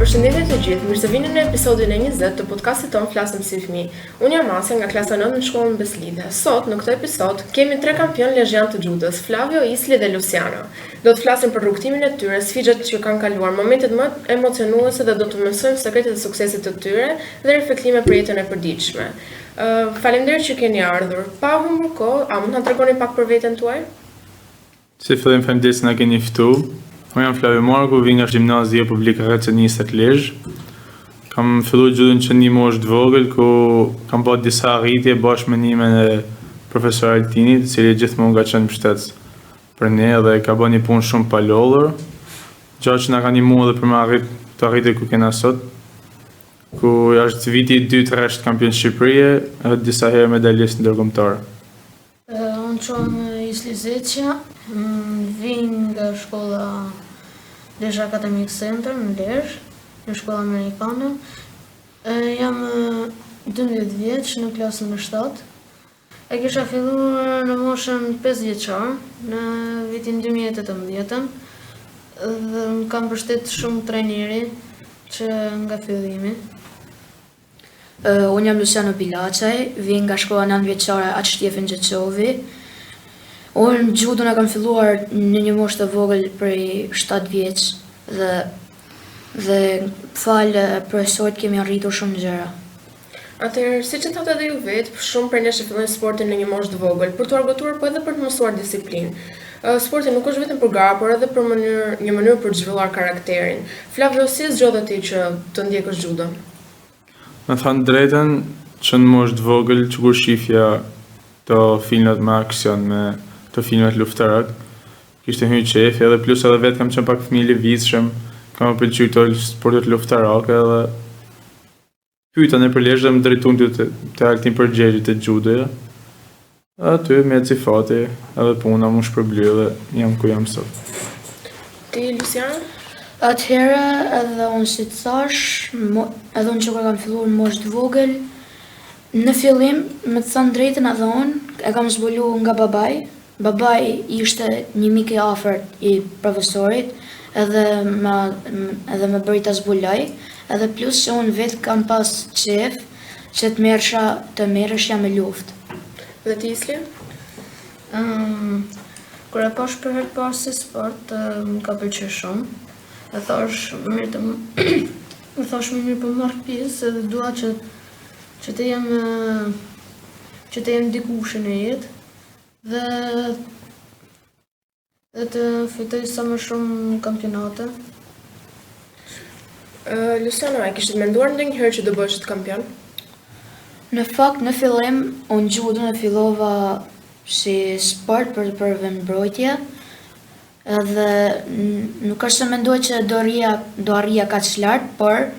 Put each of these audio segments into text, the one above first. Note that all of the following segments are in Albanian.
Përshëndetje të gjithë, mirë se vini në episodin e 20 të podcastit tonë Flasim si fëmijë. Unë jam Asja nga klasa 9 në shkollën Beslidhe. Sot, në këtë episod, kemi 3 kampion lezhjan të xhudës, Flavio, Isli dhe Luciano. Do të flasim për rrugtimin e tyre, sfigjet që kanë kaluar, momentet më emocionuese dhe do të mësojmë sekretet e suksesit të tyre dhe reflektime për jetën e përditshme. Faleminderit që keni ardhur. Pa humbur kohë, a mund të na tregoni pak për veten tuaj? Si fillim faleminderit se na keni ftuar. Unë jam Flavio Marku, vi nga Gjimnazia Publike Recenisë Lezhë. Kam filluar judën që një moshë të vogël, ku kam bërë disa arritje bashkë me nimin e profesor Altinit, i cili gjithmonë ka qenë mbështetës për ne dhe ka bërë një punë shumë pa lodhur, gjë që na ka ndihmuar edhe për me arrit të arritje ku kena sot, ku është viti i dytë rresht kampion Shqipërie edhe disa herë medalist ndërkombëtar. Unë qom Isli Zeqja, vin nga shkolla Lezhë Academic Center në Lezhë, në shkolla amerikane. Jam 12 vjeç në klasën e 7. E kisha filluar në moshën 5 vjeçar, në vitin 2018, dhe më kam mbështet shumë trajneri që nga fillimi. Unë jam Luciano Bilaqaj, vi nga shkolla 9 vjeçare Aç Shtjefin Xheçovi. Unë judën e kam filluar në një moshë të vogël prej 7 vjeç dhe falë profesorit kemi arritur shumë gjëra. Atëherë, siç e thatë edhe ju vetë, shumë prej nesh e fillojnë sportin në një moshë të vogël, për t'u argëtuar po edhe për të mësuar disiplinë. Sporti nuk është vetëm për gara, por edhe për një mënyrë për të zhvilluar karakterin. Flavio, si zgjodhe ti që të ndjekësh judën? Me thënë drejtën, që në moshë të vogël, që kur shifja të filmat me aksion, me të filmat luftërak, kishte hyrë qefi, edhe plus edhe vetë kam qenë pak fëmijë lëvizshëm, kam pëlqyer këto sportet luftërake edhe pyeta në përlezhë dhe më drejtuan të Altin përgjegjit të judoja. Aty me cifati edhe puna më shpërbly dhe jam ku jam sot. Ti, Luciano? Atëherë edhe unë si të thash, edhe unë që kur kam filluar në moshë të vogël, në fillim, me të thënë drejtën edhe unë, e kam zbulu nga babai. Babai ishte një mik i afërt i profesorit, edhe më bëri ta zbuloj, edhe plus që unë vetë kam pas qef që të merresha me luftë. Dhe ti, Isli? Kur e pash për herë të parë si sport, më ka pëlqyer shumë. E thash më mirë për marrë pjesë, edhe dua që të jem dikush në jetë dhe të fitoj sa më shumë kampionate. Luciano, e kishte menduar ndonjëherë që do bëhesh kampion? Në fakt, në fillim, unë judën e fillova si sport për vendmbrojtje, edhe nuk është se mendoj që do arrija kaq lart, por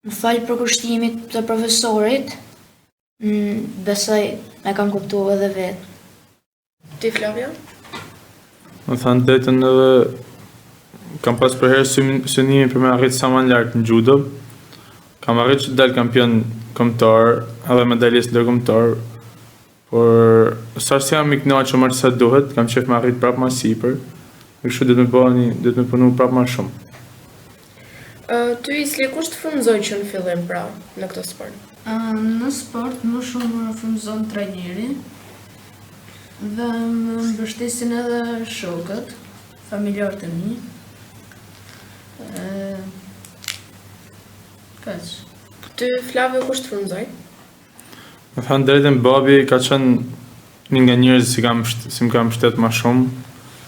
më fal përkushtimit të profesorit, besoj e kam kuptuar edhe vetë. Ti, Flavio? Më thënë drejtën edhe kam pas për herë synimi për me arrit sa më lart në judo. Kam arrit që dal kampion kombëtar edhe medalist ndërkombëtar, por sa jam i kënaqur më sa duhet, kam qef me arrit prapë më sipër. Kështu do të më punu prapë më shumë. Ty, Isli, kush të frymëzoi që në fillim pra në këtë sport? Në sport më shumë më frymëzon trajneri dhe më mbështesin edhe shokët, familjarët e mi. Kaq. Ty, Flavio, kush të frymëzoi? Me thënë drejtën, babi ka qenë një nga njerëzit si më ka mbështet më shumë,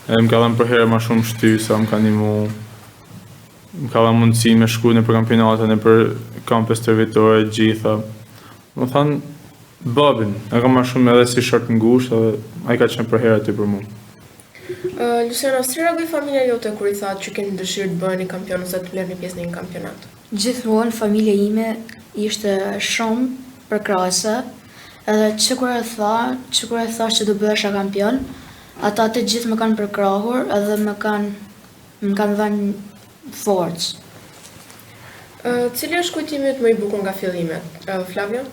edhe më ka dhënë për herë më shumë shtysa, më ka ndihmu, më ka dhënë mundësinë me shku në për kampionate, në për kampe stërvitore, gjitha. Me thënë, babin, e ka më shumë edhe si short ngushtë, edhe ai ka qenë për herë aty për mua. Luciano, si reagoi familja jote kur i thatë që keni dëshirë të bëheni kampion ose të merrni pjesë në një kampionat? Gjithmonë familja ime ishte shumë përkrahëse, edhe që kur e thash që do bëhesha kampion, ata të gjithë më kanë përkrahur edhe më kanë dhënë forcë. Cili është kujtimi më i bukur nga fillimet? Flavio?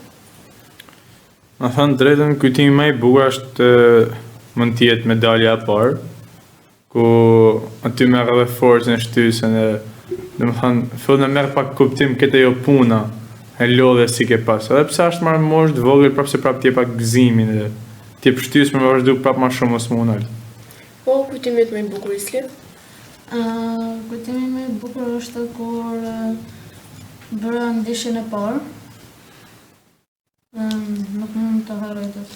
Me thënë drejtën, kujtimi më i bukur është mund të jetë medalja e parë, ku aty merr edhe forcën e shtysën e Domethënë, fillon të merr pak kuptim këtë jo puna e lodhe si ke pas. Edhe pse është marrë moshë të vogël, prapë t'jep pak gëzimin dhe t'jep shtys me vazhdu prapë më shumë mos munal. Po, kujtimit më i bukur Isli? Kujtimi më i bukur është kur bëra ndeshjen e parë. Nuk mund të harroj dot.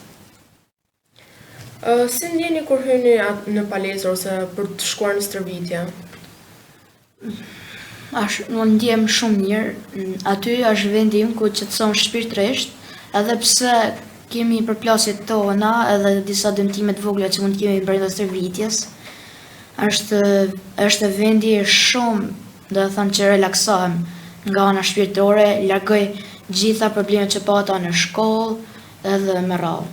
Si ndjeni kur hyni në palestër ose për të shkuar në stërvitje? Unë ndjem shumë mirë, aty është vendi im ku qetëson shpirtërisht, edhe pse kemi përplasjet tona edhe disa dëmtime të vogla që mund të kemi brenda stërvitjes. Është vendi shumë, do të thënë që relaksohem nga ana shpirtërore, largoj gjitha problemet që pata në shkollë edhe me radhë.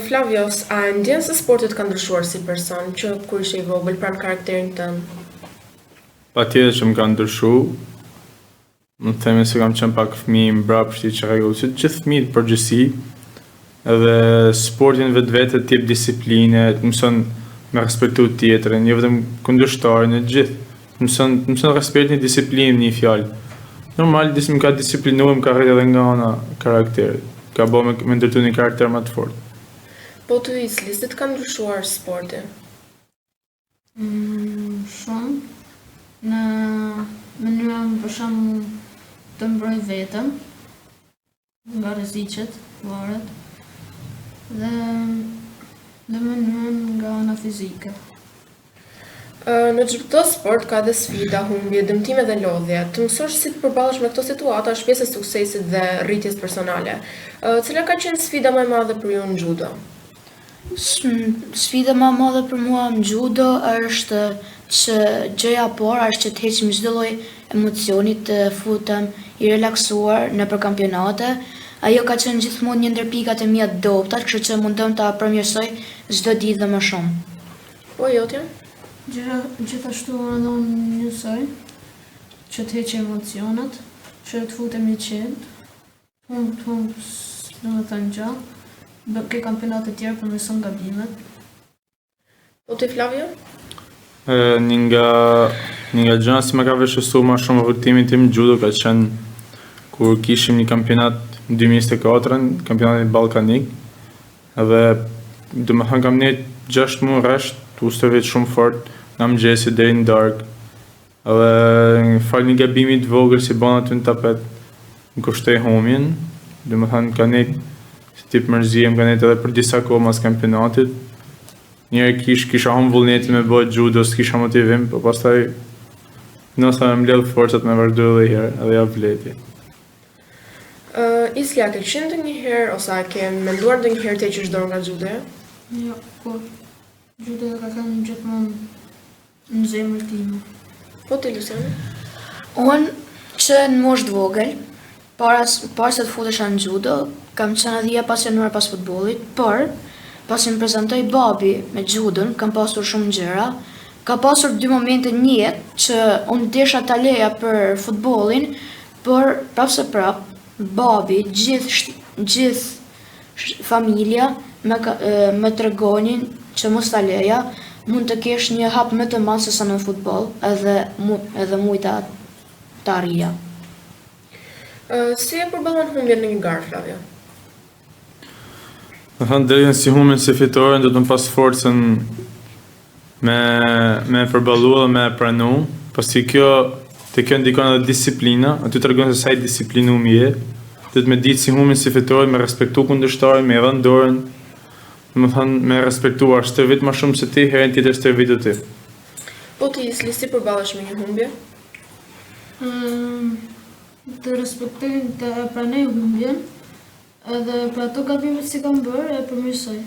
Flavios, a ndjen se sportet ka ndryshuar si person që kur ishe i vogël pranë karakterin tënd? Patjetër që më ka ndryshu. Më themi se kam qenë pak fëmijë mbrapsht i çrregull, si gjithë fëmijët përgjithësi. Edhe sportin vetvete t'jep disipline, të mëson me respektu tjetrin, jo vetëm kundërshtarin e gjithë. Mëson respektin, disiplinë një fjalë. Normal, më ka disiplinuar, më ka rritë edhe nga ana karakterit. Ka bërë me ndërtu një karakter më të fortë. Po të Isli, si të ka ndryshuar sporti? Shumë. Në mënyrën për shembull të mbroj vetëm nga rreziqet, varet. Dhe në mënyrën nga ana fizike. Në çdo sport ka dhe sfida, humbje, dëmtime dhe lodhje. Të mësosh si të përballesh me këto situata është pjesë e suksesit dhe rritjes personale. Cila ka qenë sfida më e madhe për ju në judo? Sfida më e madhe për mua në judo është që gjëja e parë është që të heqim çdo lloj emocioni, të futem i relaksuar nëpër kampionate. Ajo ka qenë gjithmonë një ndër pikat e mia të dobta, kështu që mundom ta përmirësoj çdo ditë dhe më shumë. Po jotja? Gjithashtu edhe unë njësoj që të heqë emocionet, që të futem i qetë, në më thënë gjatë, ke kampionate tjerë për mëson gabimet. Po ti Flavio? Një nga gjëra si më ka vështirësuar më shumë rrugtimin tim judo ka qenë kur kishim një kampionat në 2024, kampionatin ballkanik. Edhe domethënë kam nejt 6 muaj rresht, u stërvit shumë fort, nga mëngjesi deri në darkë. Edhe fal një gabimi të vogël si bën aty në tapet, më kushtoi humbjen. Domethënë ka nejt tip mërzie, më ka nejt edhe për disa kohë mas kampionatit. Njëherë kisha humbur vullnetin me bëj judo, s'kisha motivim, po pastaj nësa më mbledh forcat me vazhdu edhe herë, edhe ja vleti. Isli, a ke qenë ndonjëherë ose a ke menduar ndonjëherë të heqësh dorë nga judoja? Jo, po. Judoja ka qenë gjithmonë në zemrën time. Po ti Luciane? Unë që në moshë të vogël, para se të futesha në judo, kam qenë edhe pasionuar pas futbollit, por pasi më prezantoi babi me judon, kam pasur shumë gjëra. Ka pasur 2 momente në jetë që unë desha ta leja për futbollin, por prap babi, gjithë familja më tregonin që mos ta leja, mund të kesh një hap më të madh se sa në futboll, edhe mujta ta arrija. Si e përballon humbjen në një garë, Flavio? Në thënë drejtën si humbjen si fitoren, do të më pas forcën me përballu dhe me pranu, pasi kjo ndikon edhe disiplina, aty tregon se sa i disiplinum je, do të me ditë si humbjen si fitoren, me respektu kundërshtarin, me dhënë dorën, do të thënë me respektuar stërvit më shumë se ti, herën tjetër stërvit të ti. Po ti Isli, si përballesh me një humbje? Të respektoj, të pranoj humbjen, edhe për ato gabimet si kam bërë, e përmirësoj.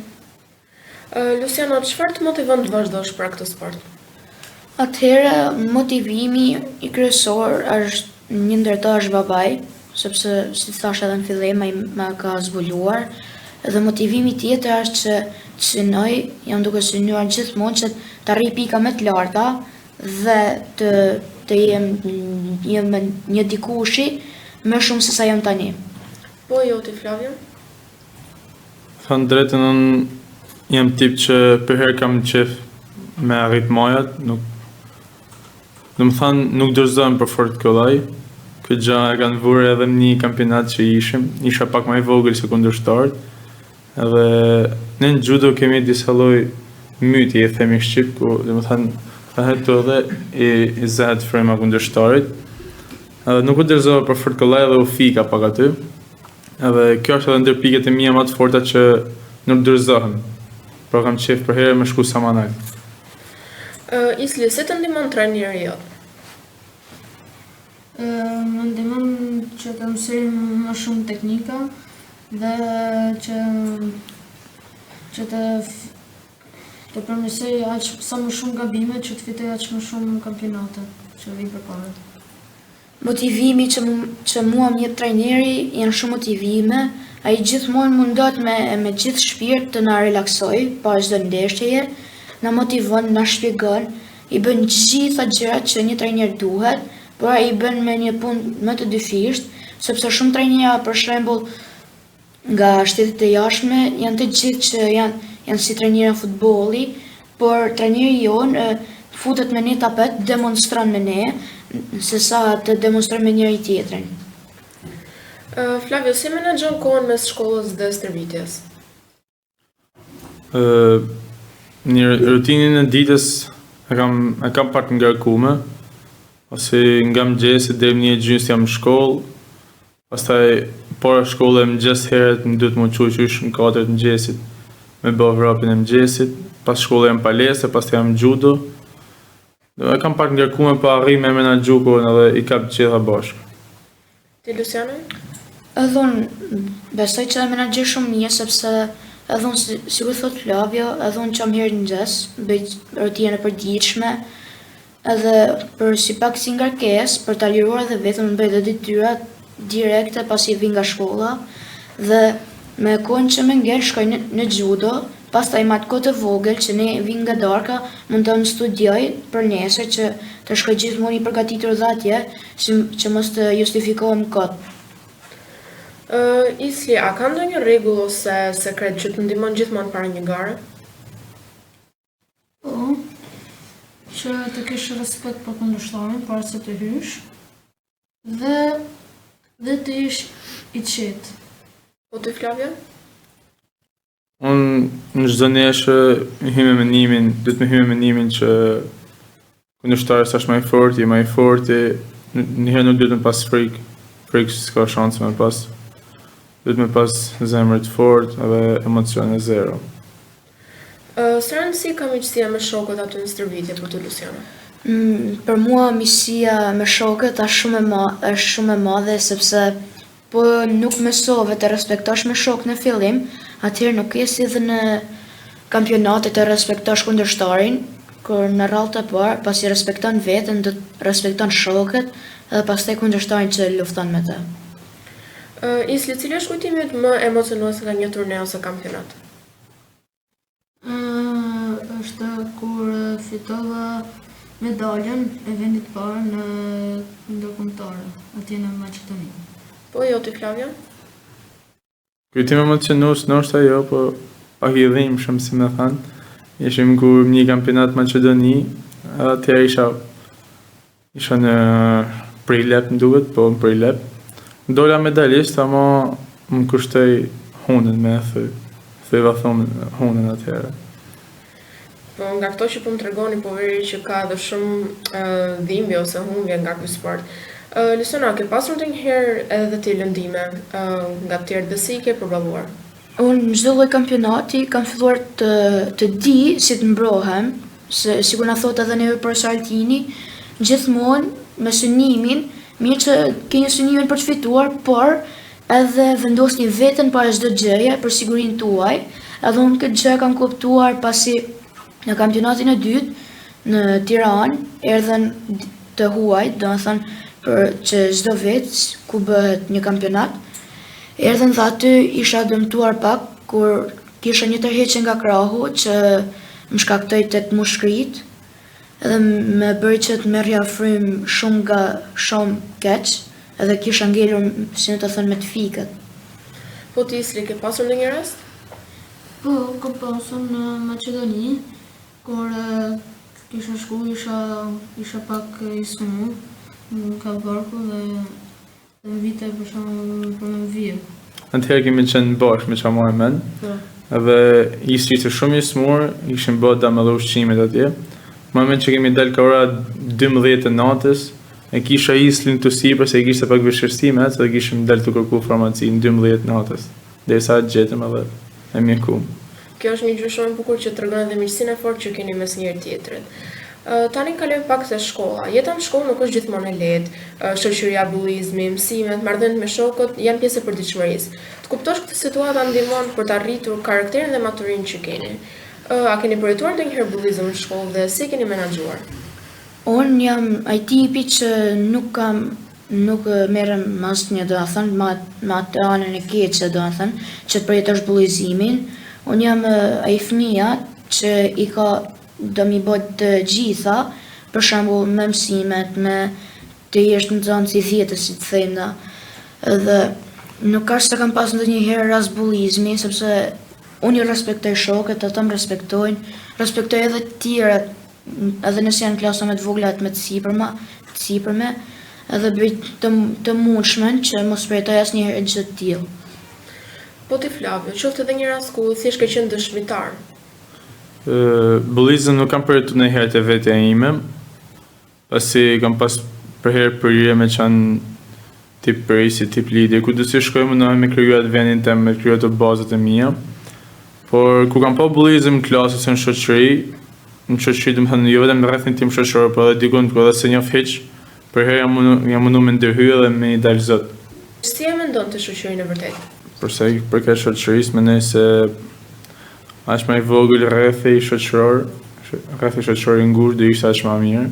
Luciano, çfarë të motivon të vazhdosh për këtë sport? Atëherë, motivimi i kryesor është një ndër to është babai, sepse si thash edhe në fillim ai më ka zbuluar, edhe motivimi tjetër është që synoj, jam duke synuar gjithmonë që të arrij pika më të larta dhe të jem një dikushi më shumë se sa jam tani. Po jo ti Flavio? Thënë drejtën, unë jam tip që për herë kam qef me arrit majat, Do më thanë nuk dorëzohem për fort kollaj. Këtë gjë e kanë vurë edhe në një kampionat që ishim, isha pak më i vogël se kundërshtarët. Edhe ne në judo kemi disa lloj myti, e themi shqip, ku do më thanë thahet të edhe i zëhet frema kundërshtarit. Edhe nuk u dorëzova për fort kollaj dhe u fika pak aty. Edhe kjo është edhe ndër piket e mia më të forta që nuk dorëzohem. Por kam qef për herë me shku sa më lart. Isli, si të ndihmon trajneri jot? Më ndihmon që të mësoj më shumë teknika dhe që të përmirësoj aq sa më shumë gabime që të fitoj aq më shumë kampionate që vijnë përpara. Motivimi që mua më jep trajneri janë shumë motivime. Ai gjithmonë mundot me gjithë shpirt të na relaksoj pas çdo ndeshjeje, na motivon, na shpjegon, i bën gjitha gjërat që një trajner duhet, por ai bën me një punë më të dyfisht, sepse shumë trajnera për shembull nga shtetet e jashtme janë të gjithë që janë si trajnera futbolli, por trajneri jon futet me një tapet, demonstron me ne, se sa të demonstron me njëri tjetrin. Flavio, si menaxhon kohën mes shkollës dhe stërvitjes? Një rutinin e ditës e kam pak ngarkuar, ose nga mëngjesi deri në 1:30 jam në shkollë, pastaj para shkollë mëngjes herët më duhet më çuqysh në 4 të mëngjesit me bë vrapin e mëngjesit, pas shkollë jam palestre, pastaj jam judo. E kam pak ngarkuar pa arri me menaxhu kohën edhe i kap gjitha bashkë. Ti Luciano? Edhe unë besoj që e menaxhoj shumë mirë sepse edhe unë si ku thot Flavio, edhe unë qam herë në mëngjes, bëj rutinën e përditshme, edhe për si pak si ngarkesë, për ta liruar dhe vetëm bëj dhe detyrat direkte pasi vi nga shkolla dhe me kohën që më ngel shkoj në judo, pastaj me atë kohë të vogël që ne vi nga darka, mund të studioj për nesër që të shkoj gjithmonë i përgatitur dhe atje, që mos të justifikohem kot. Isli, a ka ndonjë rregull ose sekret që të ndihmon gjithmonë para një gare? Po, që të kesh respekt për kundërshtarin para se të hysh dhe të ish i qetë. Po ti Flavio? Unë në çdo neshë duhet me hymë menimin që kundërshtari sa është më i fortë, më i fortë, njëherë nuk duhet me pas frikë s'ka shanse me pas. Duhet me pas zemër të fortë edhe emocione zero. Së rëndësi ka miqësia me shokët aty në stërvitje për të Luciano? Për mua miqësia me shokët është shumë e madhe sepse po nuk mësove të respektosh me shok në fillim, atëherë nuk je si dhe në kampionate të respektosh kundërshtarin, kur në rallë të parë, pasi respekton veten, do të respekton shokët edhe pastaj kundërshtarin që lufton me të. Isli, cili është kujtimi më emocionues nga një turne ose kampionat? Është kur fitova medaljen e vendit parë në ndërkombëtare, atje në Maqedoni. Po jo ti Flavio? Kujtim emocionues ndoshta jo, po pak i dhimbshëm si më thanë. Ishim ku një kampionat Maqedoni, atëherë isha në Prilep më duket, po në Prilep. Dola medalist, ama më kushtoi hunën me theva thonë hunën atëherë. Po nga këto që po më tregoni, po veri që ka edhe shumë dhimbje ose humbje nga ky sport. Luciano, ke pasur ndonjëherë edhe ti lëndime nga të tjerë dhe si i ke përballuar? Unë në çdo lloj kampionati kam filluar të di si të mbrohem, se sikur na thot edhe neve profesor Altini, gjithmonë me synimin, mirë që ke një synimin për të fituar, por edhe vendosni veten para çdo gjëje për sigurinë tuaj. Edhe unë këtë gjë kam kuptuar pasi në kampionatin e dytë në Tiranë erdhën të huaj, domethënë për që çdo vit ku bëhet një kampionat, erdhën dhe aty isha dëmtuar pak kur kisha një tërheqje nga krahu që më shkaktoi 8 mushkrit, edhe me bëri që të merrja frym shumë nga shumë keq, edhe kisha ngelur si në të thënë me të fikët. Po ti Isli, ke pasur ndonjë rast? Po, kam pasur në Maqedoni, kur Kisha shku, isha pak i smur nga barku dhe në vite për në vijë. Atëherë kemi qenë bashkë me çfarë morëm mend. Po. Edhe ishte shumë i smur, ishim bërë dam edhe ushqimet atje. Më mend që kemi dalë ka ora 12 të natës, e kisha islin të sipër se kishte pak vështirësi me atë, dhe kishim dalë të kërku farmaci në 12 natës. Derisa gjetëm edhe e mjekum. Kjo është një gjë shumë e bukur që tregon edhe miqësinë e fortë që keni mes njëri tjetrit. Tani kalojmë pak te shkolla. Jeta në shkollë nuk është gjithmonë e lehtë. Shoqëria, bullizmi, mësimet, marrëdhëniet me shokët janë pjesë e përditshmërisë. Të kuptosh këtë situatë ndihmon për të arritur karakterin dhe maturinë që keni. A keni përjetuar ndonjëherë bullizëm në shkollë dhe si keni menaxhuar? Unë jam ai tipi që nuk merrem asnjë, do të thënë, me atë anën e keqe, do të thënë, që të përjetosh bullizimin. Unë jam ai fëmia që i ka do mi bëj të gjitha, për shembull me mësimet, me të jesh në zonë si thjetës, si të thëna. Dhe nuk ka se kam pas ndonjëherë rast bullizmi, sepse unë i respektoj shokët, ata më respektojnë, respektoj edhe të tjerat, edhe nëse janë klasa me të vogla me të sipërme, edhe bëj të mundshme që mos përjetoj asnjëherë gjë të tillë. Po ti Flavio, qoftë edhe një rast ku thjesht ke qenë dëshmitar. Bullizëm nuk kam përjetuar ndonjëherë te vetja ime, pasi kam pas përherë me qanë tip përisi, tip lidhje, ku do të shkojmë në me krijuar vendin tim, me krijuar të bazat e mia. Por ku kam pa bullizëm në klasë ose në shoqëri do të thënë jo vetëm në rrethin tim shoqëror, por edhe dikun edhe se njoh hiç, përherë jam mundu me ndërhyrë dhe me i dalë zot. Si e mendon të shoqërinë e vërtetë? Përsa i përket shoqërisë, mendoj se aq më i vogël rrethi shoqëror i ngushtë do ishte aq më mirë.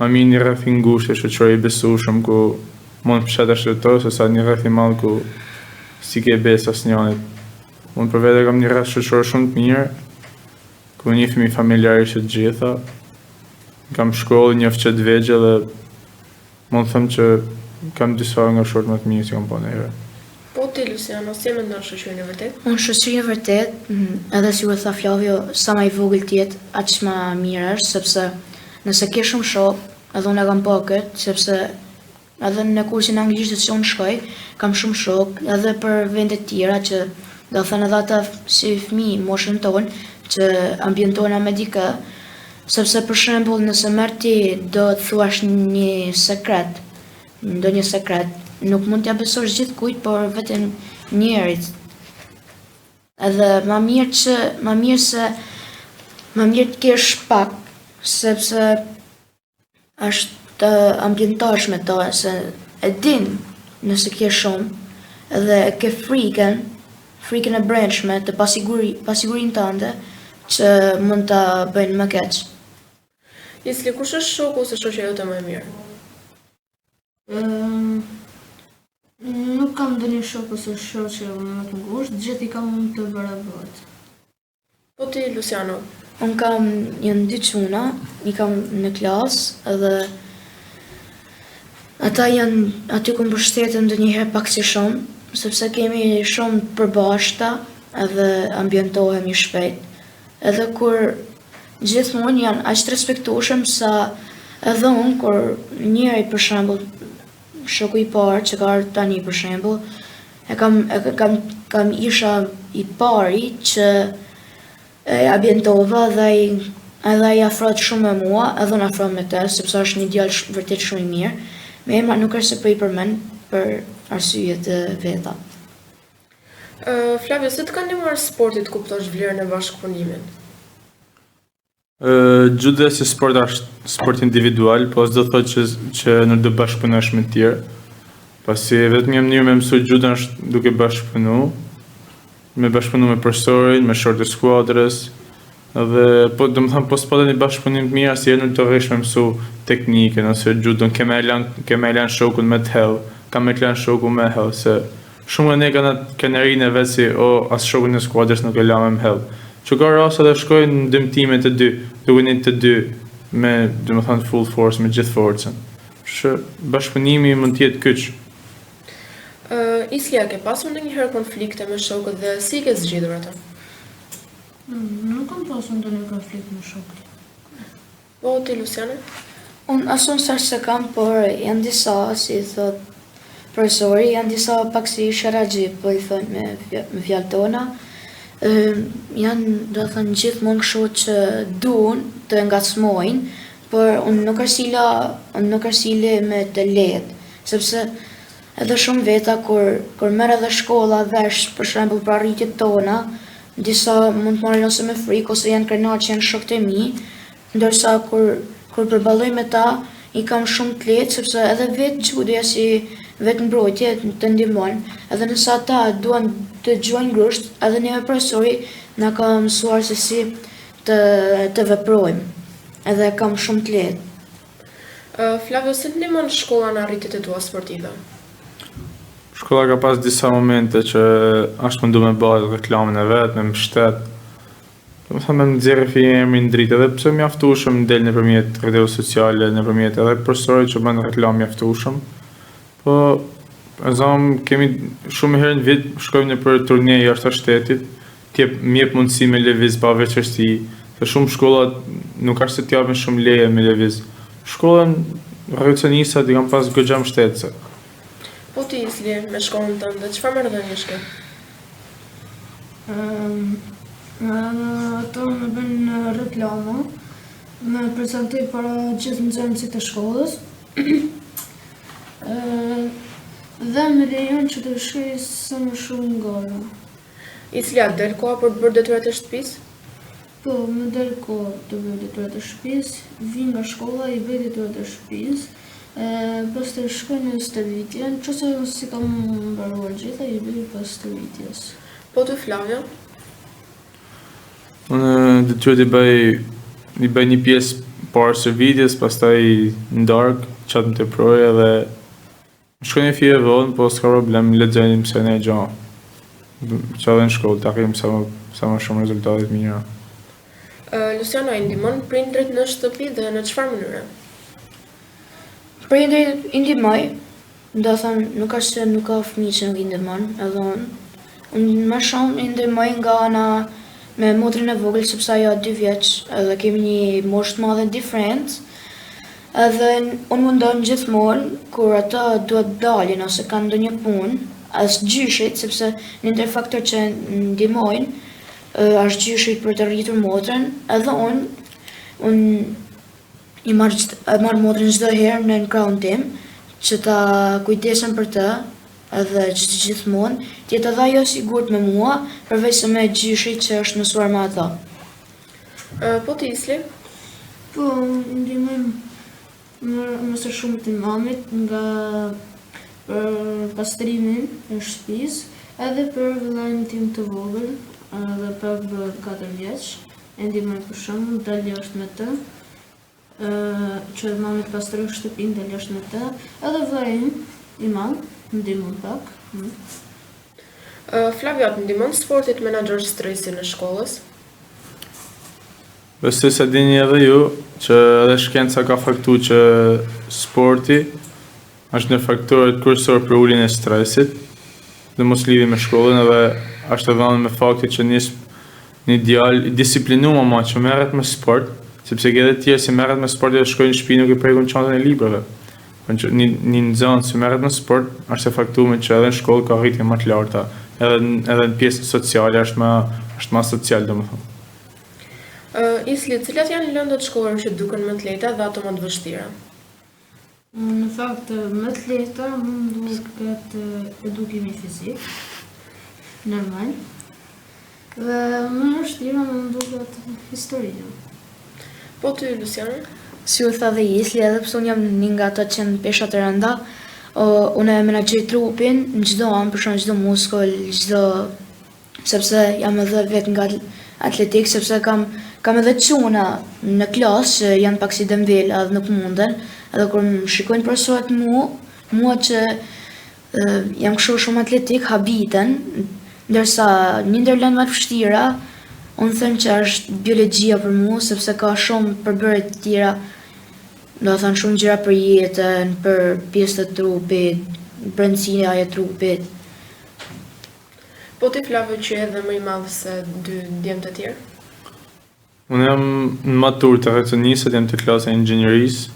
Më mirë një rreth i ngushtë e shoqëror i besueshëm ku mund të fshat ashtëtor se sa një rreth i madh ku si ke besë asnjërit. Unë për vete kam një rreth shoqëror shumë të mirë, ku njihemi familjarë që të gjitha. Kam shkollë, njeh që të vegjël dhe mund të them që kam disa nga shokët më të mirë që kam pa ndonjëherë. Po ti Luciano, si e mendon shoqërinë e vërtetë? Unë shoqërinë e vërtetë, edhe si u tha Flavio, sa më i vogël të jetë, aq më mirë është, sepse nëse ke shumë shok, edhe unë e kam pa këtë, sepse edhe në kursin anglisht që unë shkoj, kam shumë shok, edhe për vende të tjera që do thënë edhe ata si fëmijë moshën tonë, që ambientohen me dikë, sepse për shembull nëse merr ti do të thuash një sekret, ndonjë sekret, nuk mund t'ja besosh gjithkujt, por vetëm njerit. Edhe më mirë të kesh pak, sepse është të ambientohesh me to, se e din nëse ke shumë, edhe ke frikën e brendshme të pasigurinë tënde, që mund ta bëjnë më keq. Isli, kush është shoku ose shoqja jote më e mirë? Nuk kam ndonjë shok ose shoqe më të ngushtë, gjithë i kam të barabartë. Po ti Luciano? Unë kam janë dy çuna, i kam në klasë edhe ata janë aty ku mbështeten ndonjëherë pak si shumë, sepse kemi shumë të përbashkëta edhe ambientohemi shpejt. Edhe kur gjithmonë janë aq të respektueshëm sa edhe unë kur njëri për shembull shoku i parë që ka ardhur tani për shembull, kam isha i pari që e ambientova dhe ai afrohet shumë me mua, edhe unë afrohem me të, sepse është një djalë vërtet shumë i mirë. Me emra nuk është se po i përmend për arsye të veta. Flavio, si të ka ndihmuar sporti të kuptosh vlerën e bashkëpunimit? Judo si sport është sport individual, po s'do thotë që nuk do bashkëpunosh me të tjerë. Pasi vetëm një mënyrë me mësu judo është duke bashkëpunu me profesorin, me shortë të skuadrës, edhe po do të them po s'po një bashkëpunim të mirë, asnjëherë nuk do rresh me mësu teknikën ose judon, ke me lan shokun me të hell, kam me lan shokun me hell, se shumë ne kanë rinë vetë si as shokun e skuadrës nuk e la me hell. Që ka rasa dhe shkojnë në dëmtime të dy, duke një të dy, me, dhe më thënë, full force, me gjithë forcën. Që bashkëpunimi mund t'jetë kyç. Islia, ke pasur ndonjëherë konflikte me shokët dhe si ke zgjidhur ata? Nuk kam pasur ndonjë konflikt me shokët. Po ti Luciana? Unë asun sash se kam, por janë disa, si thot profesori, janë disa pak si sharaxhi, po i thonë me fjalë tona. Janë, do të thënë, gjithmonë kështu që duan të ngacmojnë, por unë nuk arsile me të lehtë, sepse edhe shumë veta kur merr edhe shkolla vesh, për shembull për arritjet tona, disa mund të marrin ose me frikë ose janë krenar që janë shokët e mi, ndërsa kur përballoj me ta, i kam shumë të lehtë, sepse edhe vetë gjudja si vetë mbrojtje të ndihmon, edhe nëse ata duan të gjojnë grusht, edhe neve profesori na ka mësuar se si të veprojmë, edhe kam shumë të lehtë. Flavio, si të ndihmon shkolla në arritjet e tua sportive? Shkolla ka pas disa momente që ashtë mundu me bërë reklamën e vetë, me mbështet. Do të thënë me nxjerrë fije emrin dritë, edhe pse mjaftueshëm del nëpërmjet rrjeteve sociale, nëpërmjet edhe profesorëve që bën reklam mjaftueshëm. Po kemi shumë herë në vit shkojmë në për turne jashtë shtetit, m'jep mundësi me lëviz pa veçërsi. Të shumë shkollat nuk është se t'japin shumë leje me lëviz. Shkollën revolucionistat i kam pas goxha mbështetëse. Po ti Isli, me shkollën tënde, çfarë marrëdhënies ke? Ato më bën reklama, me prezantoj para gjithë nxënësit e shkollës, dhe më lejon që të shkruaj sa më shumë gara. Isli, a del koha për të bërë detyrat e shtëpisë? Po, më del kohë të bëj detyrat e shtëpisë, vi nga shkolla, i bëj detyrat e shtëpisë, pastaj shkoj në stërvitje, nëse si kam mbaruar gjitha, i bëj pas stërvitjes. Po ti Flavio? Unë detyrat i bëj një pjesë parë stërvitjes, pastaj në darkë, qatë më të proje dhe shkoj një fije vonë, po s'ka problem, lexojmë mësojnë e gjatë. Që edhe në shkollë, të arrijmë sa më shumë rezultatet mira. Luciano, i ndihmon prindrit në shtëpi dhe në çfarë mënyre? Prindrit i ndihmoj, do të thënë nuk është se nuk ka fëmijë që nuk i ndihmon, edhe unë më shumë i ndihmoj nga ana me motrën e vogël, sepse ajo 2 vjeç, edhe kemi një moshë të madhe diferencë. Edhe unë mundon gjithmonë kur ata duhet dalin ose kanë ndonjë punë, as gjyshit, sepse një ndër faktor që ndihmojnë është gjyshit për të rritur motrën, edhe unë i marr motrën çdo herë në krahun tim që ta kujdesem për të, edhe gjithmonë tjetë edhe ajo sigurt me mua, përveç se me gjyshit që është mësuar me ata. Po ti Isli? Po, ndihmojmë më së shumë të mamit nga për pastrimin e shtëpisë, edhe për vëllain tim të vogël, edhe pak 4 vjeç, e ndihmoj për shembull, dal jashtë me të, që mami të pastroj shtëpinë, dal jashtë me të, edhe vëllain i madh, ndihmon pak. Flavio, të ndihmon sportit menaxhor stresin në shkollës? Besoj se dini edhe ju që edhe shkenca ka faktu që sporti është një faktorët kryesor për uljen e stresit dhe mos lidhi me shkollën, edhe është e dhënë me fakti që një djalë i disiplinuar ama që merret me sport, sepse ke edhe tjerë që merret me sport dhe shkojnë në shtëpi nuk i prekun çantën e librave. Një nxënës që merret me sport është e faktuar që edhe në shkollë ka arritje më të larta, edhe në pjesën sociale është më social domethënë. Isli, cilat janë lëndët shkollore që duken më të lehta dhe ato më të vështira? Në fakt, më të lehta më duket edukimi fizik, normal, dhe më vështira më duket historia. Po ty, Luciana? Si u tha dhe Isli, edhe pse unë jam një nga ato që në pesha të rënda, unë e menaxhoj trupin në çdo anë, për shembull çdo muskull, sepse jam edhe vetë nga atletik, sepse kam edhe çuna në klasë që janë pak si dembela dhe nuk munden, edhe kur më shikojnë profesorët mua që jam kështu shumë atletik, habiten, ndërsa një ndër lëndë më të vështira, unë them që është biologjia për mua, sepse ka shumë përbërje të tjera, do të thënë shumë gjëra për jetën, për pjesë të trupit, brendësinë e trupit. Po ti Flavio që edhe më i madh se 2 djemt e tjerë? Unë jam në matur të racionisët, jam të klasa e inxhinierisë.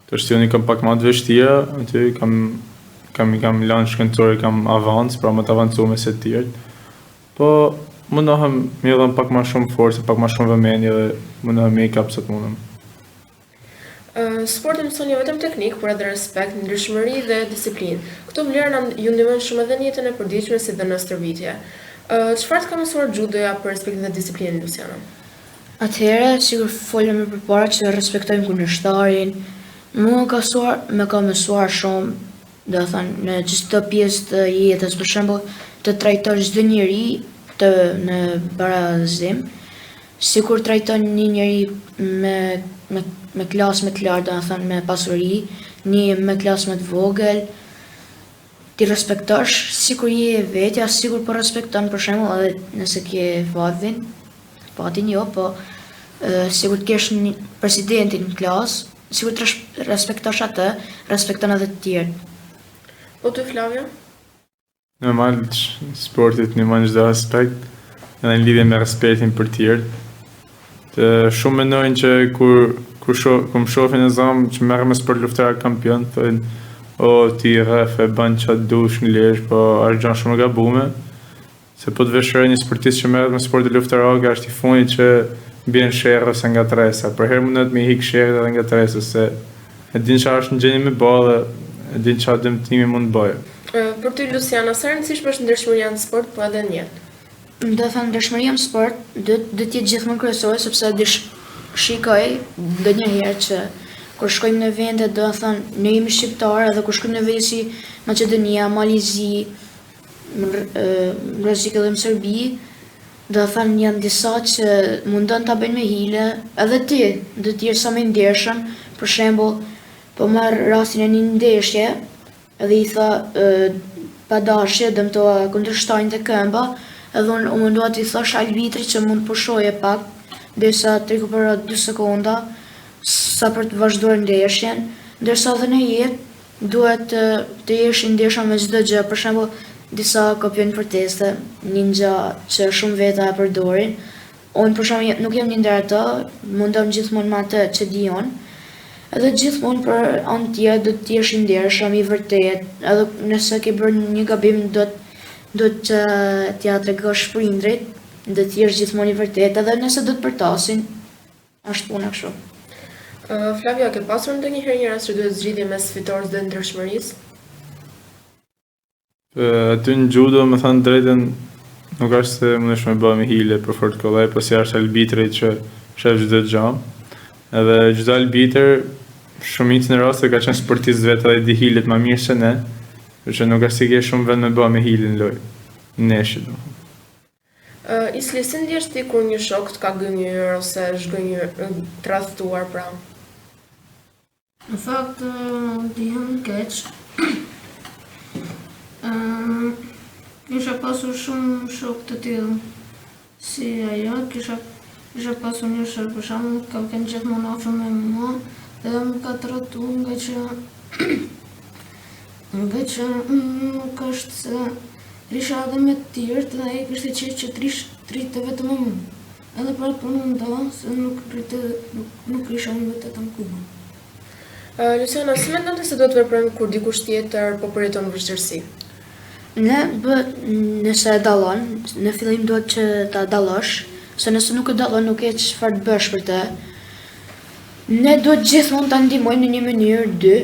Të shtjoni kam pak më të vështira, aty kam lanë shkencore, kam avancë, pra më të avancume se tjertë. Po, mundohem me dhëm pak më shumë forcë, pak më shumë vëmendje dhe mundohem me i kap sa të mundem. Sporti mëson jo vetëm teknik, por edhe respekt, ndryshmëri dhe disiplinë. Këto vlera ju ndihmojnë shumë edhe në jetën e përditshme si dhe në stërvitje. Çfarë të ka mësuar judoja për respektin dhe disiplinën, Luciana? Atëherë, sigur folëm më përpara që respektojmë kundërshtarin. Mua më ka mësuar shumë, do thënë, në çdo pjesë të jetës, për shembull, të trajtosh çdo njeri në barazim, sikur trajton një njeri me klasë më të lartë, do thënë me pasuri, një me klasë më të vogël, ti respektosh sikur je vetja, sikur po respekton për shembull edhe nëse ke fatin jo, po sikur të kesh një presidentin në klasë, sikur të respektosh atë, respekton edhe të tjerë. Po ty, Flavio? Normal, sportit një më në çdo aspekt, edhe në lidhje me respektin për tjerë. Të shumë mendojnë që kur më shohin e zamë që merrem me sport luftar kampion, thojnë, o ti rref e bën çfarë dush në lesh, po është gjë shumë e gabuar. Se po të veshëroj një sportist që merret me sport luftarak, është i fundit që bjen sherrë ose nga tresa. Për herë mundet me hik sherrë edhe nga tresa, se e din çfarë është në gjendje me ballë, e din çfarë dëmtimi mund të bëjë. Për ty, Luciana, sa rëndësishme është ndryshmëria në sport, po edhe në jetë? Do thënë ndryshmëria në sport do të jetë gjithmonë kryesore, sepse shikoj ndonjëherë që kur shkojmë në vende, do thënë ne jemi shqiptarë, edhe kur shkojmë në vende si Maqedonia, Malizi, rrezik edhe në Serbi, do thënë janë disa që mundon ta bëjnë me hile, edhe ti do të jesh sa më i ndershëm. Për shembull, po marr rastin e një ndeshje, edhe i tha pa dashje dëmtoa kundërshtarin te këmba, edhe unë mundua t'i thash arbitrit që mund pushoje pak, derisa të rikuperohet 2 sekonda, sa për të vazhduar ndeshjen, ndërsa edhe në jetë duhet të jesh i ndershëm me çdo gjë. Për shembull, disa kopjojnë proteste, një gjë që shumë veta e përdorin. Unë për shembull nuk jam një ndër ato, mundom gjithmonë me atë që dijon. Edhe gjithmonë për anë tjetër do të jesh i ndershëm, i vërtet, edhe nëse ke bërë një gabim do të t'ja tregosh prindrit, do të jesh gjithmonë i vërtet, edhe nëse do të përtasin, është puna kështu. Flavia, ke pasur ndonjëherë një rast që duhet zgjidhje mes fitores dhe ndryshmërisë? Aty në judo, më thënë drejtën, nuk është se mundesh me bëj me hile për fort kollaj, po si është arbitri që shef çdo gjë. Edhe çdo arbitër shumicën e raste ka qenë sportist vetë dhe di hilet më mirë se ne, që nuk është si ke shumë vend me bëj me hile në lojë. Neshit. Isli, si ndjesh ti kur një shok të ka gënjur ose zhgënjur, tradhtuar pra? Në fakt, ndihem keq. Kisha pasur shumë shok të tillë si ajo, kisha pasur një shok për shembull, ka qenë gjithmonë afër me mua dhe më ka trajtuar nga që nuk është se risha edhe me të tjerët dhe ai kishte qejf që trite vetëm me mua. Edhe për atë punë nda se nuk risha unë vetëm kuba. Luciana, si mendon se do të veprojmë kur dikush tjetër po përjeton vështirësi? Nëse e dallon, në fillim duhet që ta dallosh, se nëse nuk e dallon nuk e çfarë të bësh për të. Ne duhet gjithmonë ta ndihmojmë në një mënyrë dy.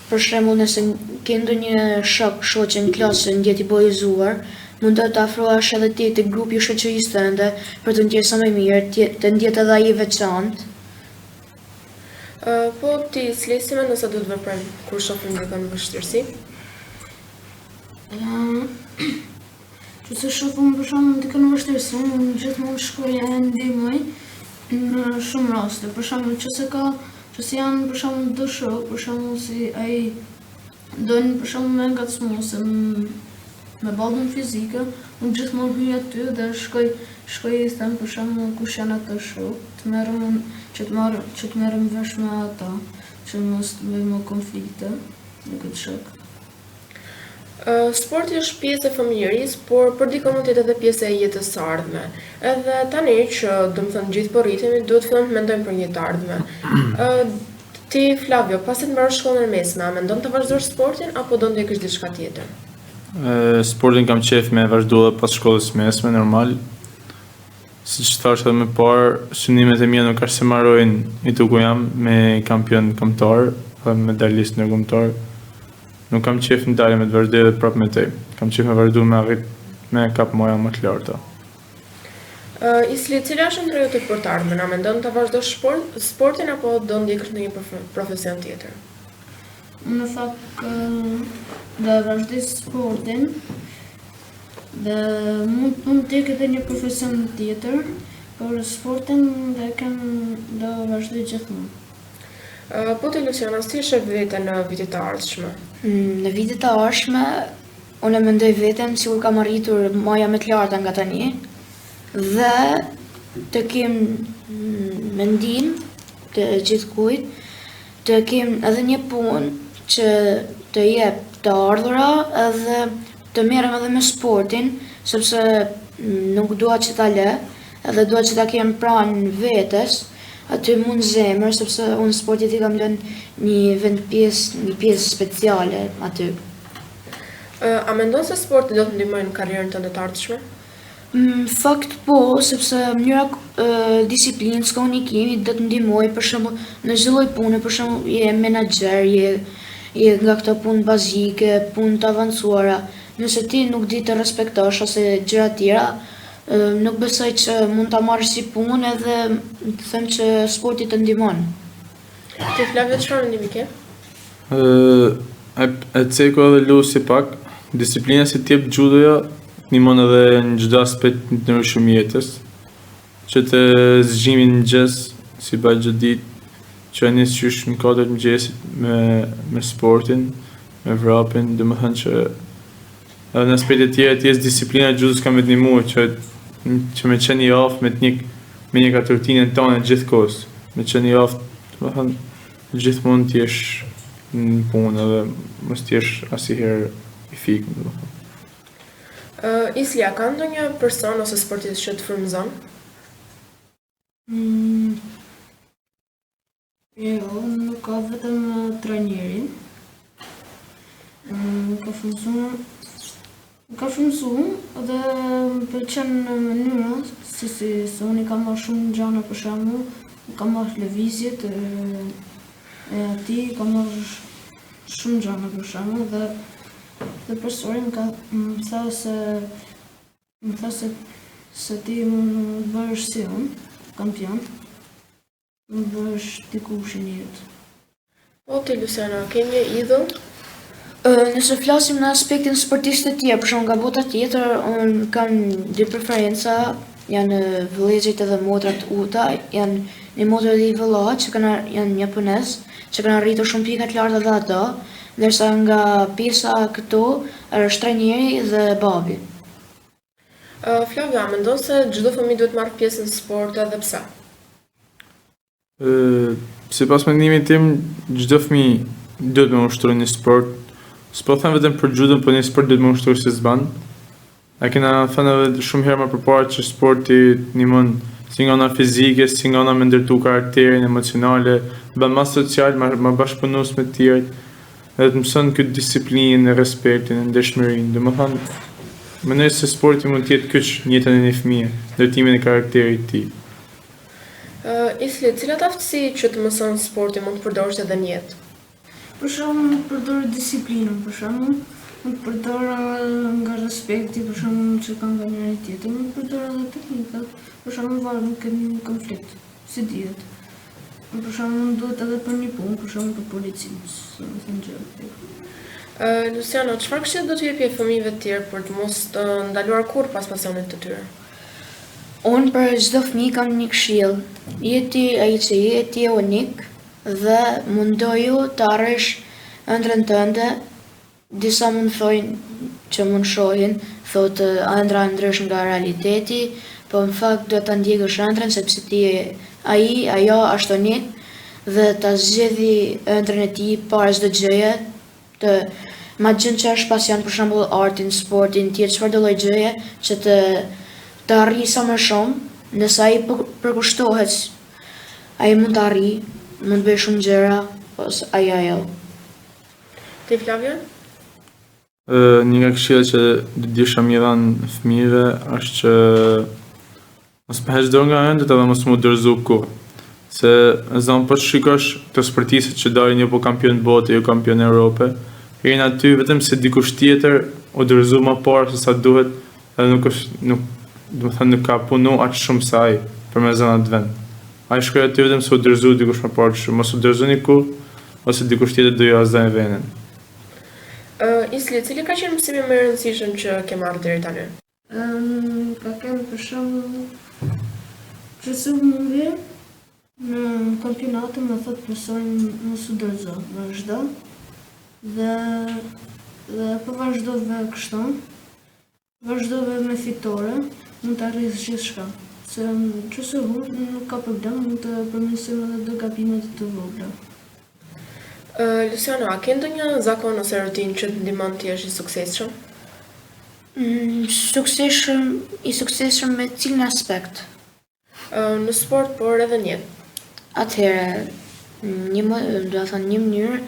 Për shembull, nëse ke ndonjë shoqë në klasë që ndjet i bojëzuar, mund të afrohesh edhe ti te grupi i shoqërisë tënde për të ndjerë sa më mirë, të ndjet edhe ai i veçantë. Po ti, si mendon se do të veprojmë kur shohim dikën në vështirësi? Që se shohim për shembull dikën në vështirësi, unë gjithmonë shkoj e ndihmoj në shumë raste. Për shembull, që se janë për shembull do shok, për shembull si ai doin për shembull me ngacmu se me ballën fizike, unë gjithmonë hyj aty dhe shkoj i them për shembull kush janë ato shok, të merrem vesh me ata, që mos të bëjmë konflikte në këtë shok. Sporti është pjesë e familjerisë, por për dikon mund të jetë edhe pjesë e jetës së ardhme. Edhe tani që domethënë gjithë po rritemi, duhet fillojmë të mendojmë për një të ardhme. Ti Flavio, pasi të mbarosh shkollën e mesme, a mendon të vazhdosh sportin apo do ndjekësh diçka tjetër? Sportin kam qef me vazhdu dhe pas shkollës mesme, normal. Si që thash edhe më parë, synimet e mia nuk është se marrojnë i tu ku jam me kampion kombëtar dhe medalist ndërkombëtar. Nuk kam qef në dalje me të vazhdoj edhe prapë me te. Kam qef me vazhdu me arrit me kap moja më të larta. Isli, cila është ndërja jote për të ardhmen? A mendon të vazhdosh sportin apo do ndjekësh në një profesion tjetër? Në fakt dhe vazhdoj sportin dhe mund të ndjek edhe një profesion tjetër, por sportin do vazhdoj gjithmonë. Po ti Luciana, si sheh veten në vitet e ardhshme? Në vitet e ardhshme, unë mendoj veten sikur kam arritur moja më të larta nga tani dhe të kem mendim të gjithkujt, të kem edhe një punë që të jep të ardhura edhe të merrem edhe me sportin, sepse nuk dua që ta lë, edhe dua që ta kem pranë vetes, aty mund zemër, sepse unë sportit i kam lënë një pjesë speciale aty. A mendon se sporti do të ndihmojë në karrierën tënde të ardhshme? Fakt po, sepse mënyra disiplinës, komunikimit do të ndihmojë, për shembull, në çdo lloj pune, për shembull, je menaxher, je nga këto punë bazike, punë të avancuara. Nëse ti nuk di të respektosh ose gjëra të tjera, nuk besoj që mund ta marrësh si punë edhe të them që sporti të ndihmon. Ti Flavio, çfarë mendimi ke? E ceko edhe lusi pak, disiplina si t'jep judoja, ndihmon edhe në çdo aspekt të ndryshëm jetës, që të zgjimin në mëngjes, si bëj çdo ditë, që nis qysh në 4 mëngjesit me sportin, me vrapin, domethënë që edhe në aspektet tjera të jes disiplina e judos ka me të ndihmuar që me qenë i aftë me një ka rutinën tonë gjithkohës, me qenë i aftë, domethënë gjithmonë të jesh në punë edhe mos të jesh asnjëherë i fikun, domethënë. Islia, ka ndonjë person ose sportist që të frymëzon? Jo, nuk ka vetëm trajnerin. Ka frymëzuar dhe më pëlqen mënyra se unë kam marrë shumë gjëra, për shembull, kam marrë lëvizjet e atij, kam marrë shumë gjëra për shembull dhe profesori më tha se ti mund bëhesh si unë, kampion, mund bëhesh dikush në jetë. Po ti Luciana, ke një idhull? Nëse flasim në aspektin sportistë të tjerë, për shembull nga bota tjetër, unë kam dy preferenca, janë vëllezërit edhe motrat uta, janë një motër dhe i vëllaç që janë japonez, që kanë arritur shumë pika të larta dhe ato, ndërsa nga pjesa këtu është trajneri dhe babi. Flavia, mendon se çdo fëmijë duhet marrë pjesë në sport edhe pse? Sipas mendimit tim, çdo fëmijë duhet me ushtruar në sport. S'po them vetëm për judon, por në sport duhet me ushtruar si s'ban. A kena thënë edhe shumë herë më përpara që sporti ndihmon si nga ana fizike, si nga ana me ndërtu karakterin emocionale, bën më social, më bashkëpunues me të tjerët, edhe të mëson këtë disiplinë, respektin, ndeshmërinë. Domethënë, mendoj se sporti mund të jetë kyç në jetën e një fëmie, ndërtimin e karakterit të tij. Isli, cilat aftësi që të mëson sporti mund të përdorësh edhe në jetë? Për shembull, mund të përdor disiplinën, për shembull, mund të përdor nga respekti, për shembull, që ka nga njëri tjetri, mund të përdor edhe teknikat, për shembull, varet nuk kemi një konflikt, si dihet. Për shembull, duhet edhe për një punë, për shembull për policinë, si më thënë gjë. Luciano, çfarë këshill do t'ju jepje fëmijëve të tjerë për të mos të ndaluar kurrë pas pasionit të tyre? Unë për çdo fëmijë kam një këshill. Jeti ai që jeti unik dhe mundoju të arrish ëndrrën tënde. Disa mund thojnë që mund shohin, thotë ëndra ndrysh nga realiteti, po në fakt do ta ndjekësh ëndrrën sepse ti ajo është unik dhe ta zgjedhë ëndrrën e tij para çdo gjëje, të ma gjën që është pasion, për shembull artin, sportin, tjetër çfarëdo lloj gjëje që të arrijë sa më shumë, nëse ai përkushtohet, ai mund të arrijë, mund të bëjë shumë gjëra, ose ajo. Ti Flavio? Një nga këshillat që disha mi dhanë fëmijëve është që mos më heq dorë nga ëndët edhe mos më dërzu kurrë. Se po të shikosh të sportistët që dalin jo po kampion bote, jo kampion Europe, jenë aty vetëm se dikush tjetër u dërzu më parë se sa duhet edhe nuk ka punu aq shumë sa ai për me zënë atë vend. Ai shkoi aty vetëm se u dërzu dikush më parë, që mos u dërzoni kurrë ose dikush tjetër do ju azdan vendin. Isli, cili ka qenë mësimi më i rëndësishëm që ke marrë deri tani? Ka qenë për shembull që su mundi në kampionate më thotë profesori mos u dorëzo, vazhdo dhe po vazhdove kështu, vazhdove me fitore, mund të arrijësh gjithçka. Se nëse nuk ka problem, mund të përmirësojmë edhe gabimet të vogla. Luciano, a ke ndonjë zakon ose rutinë që të ndihmon të jesh i suksesshëm? I suksesshëm me cilin aspekt? Në sport, por edhe në jetë. Atëherë, një mënyrë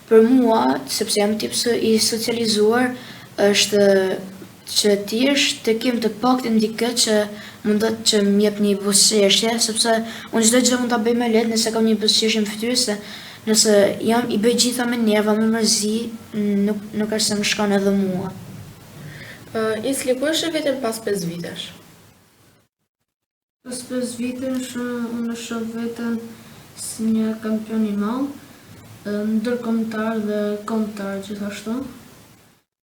për mua, sepse jam tip i socializuar, është që ti të kem të paktën dikë që mundet që më jep një buzëqeshje, sepse unë çdo gjë mund ta bëj më lehtë nëse kam një buzëqeshje në fytyrë, se nëse jam i bëj gjitha me nerva, me mërzi, nuk është se më shkon edhe mua. Isli, ku është vetëm pas 5 vitesh? Pas 5 vitesh, unë shoh veten si një kampion i madh, ndërkombëtar dhe kombëtar gjithashtu.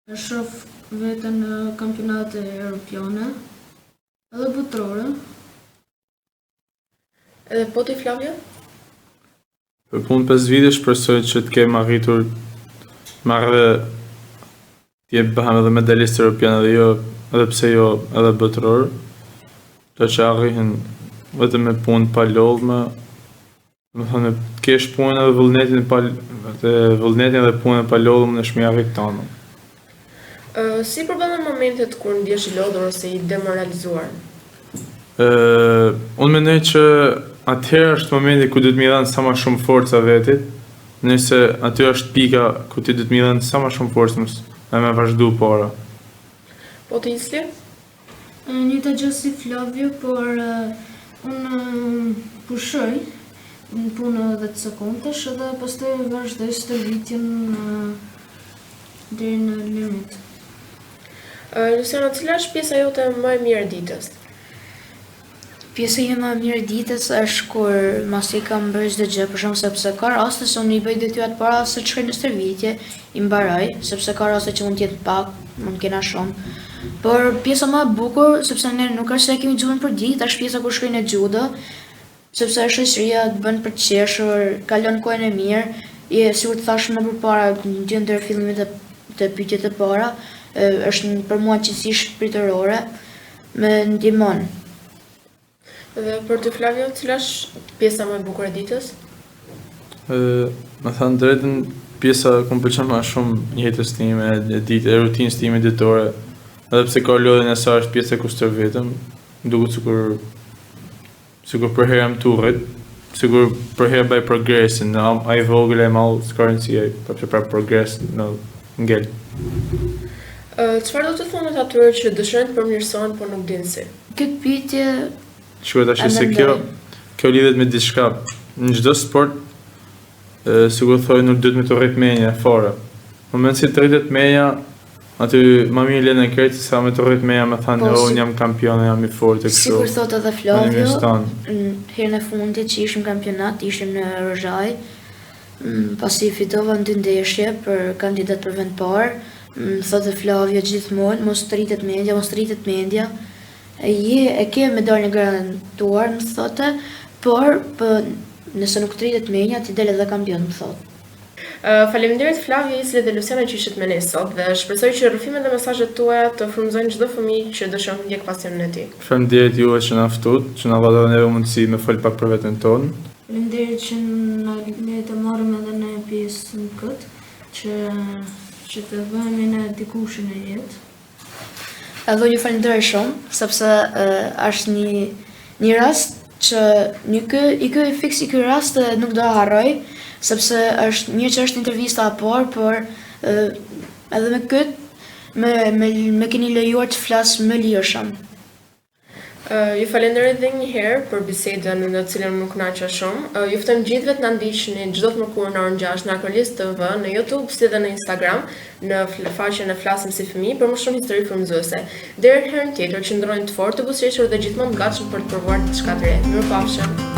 E shoh veten në kampionate europiane edhe botërore. Edhe po ti Flavio? Për punë 5 vitesh shpresoj që të kem arritur marrë t'je bëhem edhe medalist europian edhe jo, edhe pse jo edhe botëror, do që arrihen vetëm me punë pa lodhme, më thonë të kesh punën edhe vullnetin dhe punën pa lodhme në shmi arrit tonë. Si përballon momentet kur ndjesh i lodhur ose i demoralizuar? Unë mendoj që atëherë është momenti ku duhet më dhënë sa më shumë forca vetit, nëse aty është pika ku ti duhet më dhënë sa më shumë forcë dhe me vazhdu para. Po ti Isli? Një të gjë si Flavio, por unë pushoj në punë 10 sekondesh edhe pastaj vazhdoj stërvitjen deri në limit. Luciano, cila është pjesa jote më e mirë e ditës? Pjesa ime më e mirë e ditës është kur masi kam bërë çdo gjë, për shembull sepse ka raste se unë i bëj detyrat para se të shkoj në stërvitje, i mbaroj, sepse ka raste që mund të jetë pak, mund të kena shumë. Por pjesa më e bukur, sepse ne nuk është se kemi gjuhën për ditë, është pjesa kur shkoj në judo, sepse shoqëria të bën për të qeshur, kalon kohën e mirë, je sigurt thash më përpara gjë ndër fillimit të pyetjet e para, është për mua qetësisht shpirtërore, më ndihmon. Dhe për ty Flavio, cila është pjesa më e bukur e ditës? Më thënë drejtën, pjesa ku më pëlqen më shumë jetës time, e rutinës time ditore, edhe pse ka lodhjen e saj është pjesa ku stërvitem, duket sikur për herë jam turrit, sikur për herë bëj progresin, ai vogël e mall s'ka rëndësi ai, për progres në ngel. Çfarë do të thonë atyre që dëshirojnë të përmirësohen por nuk dinë si? Këtë pyetje Shkoj tash se kjo lidhet me diçka. Në çdo sport, sikur thoj, nuk duhet me të rrit menja fare. Në moment si të rritet menja, aty më mirë lënë në krejt sa me të rrit menja me thanë, unë jam kampion, jam i fortë kështu. Sikur thot edhe Flavio, herën e fundit që ishim kampionat, ishim në Rozhaj, pasi fitova në 2 ndeshje për kandidat për vend parë, thotë Flavio gjithmonë, mos të rritet mendja, e ke medaljen e garantuar, më thotë, por nëse nuk të rritet menja, ti del edhe kampion, më thotë. Faleminderit Flavio, Isli dhe Luciano që ishit me ne sot dhe shpresoj që rrëfimet dhe mesazhet tuaja të frymëzojnë çdo fëmijë që dëshiron të ndjek pasionin e tij. Faleminderit juve që na ftut, që na dhënë neve mundësi me fol pak për veten tonë. Faleminderit që ne të marrëm edhe në pjesë në këtë, që që të bëhemi në dikushin e jetë. Edhe ju falenderoj shumë, sepse është një rast që i ky fiks i ky rast nuk do harroj, sepse është mirë që është intervista por edhe me këtë me keni lejuar të flas më lirshëm. Ju falenderoj edhe një herë për bisedën në cilën më kënaqa shumë. Ju ftoj gjithëve të na ndiqni çdo të mërkurë në orën 6 në Akrolis TV, në YouTube si dhe në Instagram, në faqen e Flasim si fëmijë për më shumë histori frymëzuese. Deri herën tjetër, qëndroni të fortë, të buzëqeshur dhe gjithmonë të gatshëm për të provuar diçka të re. Mirupafshim.